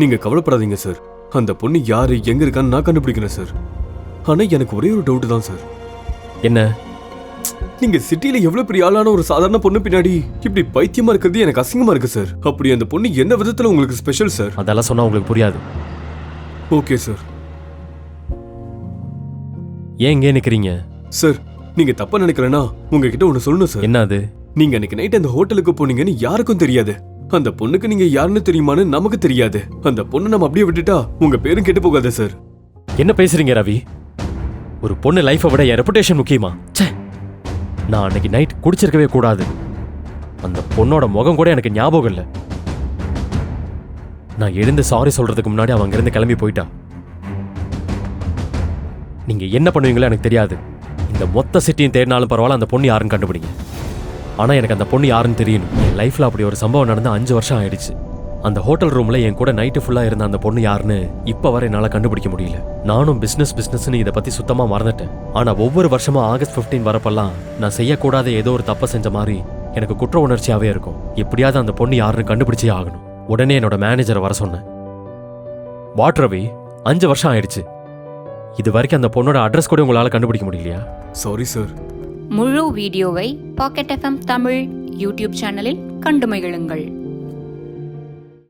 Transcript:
நீங்க கவலைப்படாதீங்க சார். அந்த பொண்ணு யாரு எங்க இருக்கான்னு நான் கண்டுபிடிக்கிறேன் சார். ஆனா எனக்கு ஒரே ஒரு டவுட் தான் சார். என்ன? நீங்க சிட்டில எவ்வளவு பெரிய ஆளான ஒரு சாதாரண பொண்ணு பின்னாடி இப்படி பைத்தியமா இருக்கிறது எனக்கு அசிங்கமா இருக்கு சார். அப்படி அந்த பொண்ணு என்ன விதத்துல உங்களுக்கு ஸ்பெஷல் சார்? அதெல்லாம் சொன்னா உங்களுக்கு புரியாது. Okay sir. ஏன் இங்கே நிக்கிறீங்க? சார் நீங்க தப்பா நினைக்கலனா உங்ககிட்ட ஒண்ணு சொல்லணும் சார். என்ன அது? நீங்க அன்னைக்கு நைட் அந்த ஹோட்டலுக்கு போனீங்கன்னு யாருக்கும் தெரியாது. அந்த பொண்ணுக்கு நீங்க யாருன்னு தெரியுமான்னு நமக்கு தெரியாது. அந்த பொண்ணு நம்ம அப்படியே விட்டுட்டா உங்க பேரும் கெட்டு போகாது சார். என்ன பேசுறீங்க ரவி? ஒரு பொண்ணு லைஃபை விட என் ரெப்புடேஷன் முக்கியமா? நான் அன்னைக்கு நைட் குடிச்சிருக்கவே கூடாது. அந்த பொண்ணோட முகம் கூட எனக்கு ஞாபகம் இல்லை. நான் எழுந்து சாரி சொல்றதுக்கு முன்னாடி அவன் அங்கிருந்து கிளம்பி போயிட்டா. நீங்க என்ன பண்ணுவீங்களோ எனக்கு தெரியாது. இந்த மொத்த சிட்டியும் தேடினாலும் பரவாயில்ல, அந்த பொண்ணு யாருன்னு கண்டுபிடிங்க. ஆனா எனக்கு அந்த பொண்ணு யாருன்னு தெரியணும். என் லைஃப்ல அப்படி ஒரு சம்பவம் நடந்து 5 வருஷம் ஆயிடுச்சு. அந்த ஹோட்டல் ரூம்ல என் கூட நைட்டு ஃபுல்லா இருந்த அந்த பொண்ணு யாருன்னு இப்ப வரை என்னால கண்டுபிடிக்க முடியல. நானும் பிசினஸ்னு இதை பத்தி சுத்தமா மறந்துட்டேன். ஆனா ஒவ்வொரு வருஷமும் ஆகஸ்ட் 15 வரப்பெல்லாம் நான் செய்யக்கூடாத ஏதோ ஒரு தப்பை செஞ்ச மாதிரி எனக்கு குற்ற உணர்ச்சியாவே இருக்கும். எப்படியாவது அந்த பொண்ணு யாருன்னு கண்டுபிடிச்சே ஆகணும். உடனே என்னோட மேனேஜரை வர சொன்னேன். வாட் ரவி, 5 வருஷம் ஆயிடுச்சு. இது வரைக்கும் அந்த பொண்ணோட அட்ரஸ் கூட உங்களால கண்டுபிடிக்க முடியலையா? Sorry sir. முழு வீடியோவை பாக்கெட் FM தமிழ் யூடியூப் சேனலில் கண்டு மகிழுங்கள்.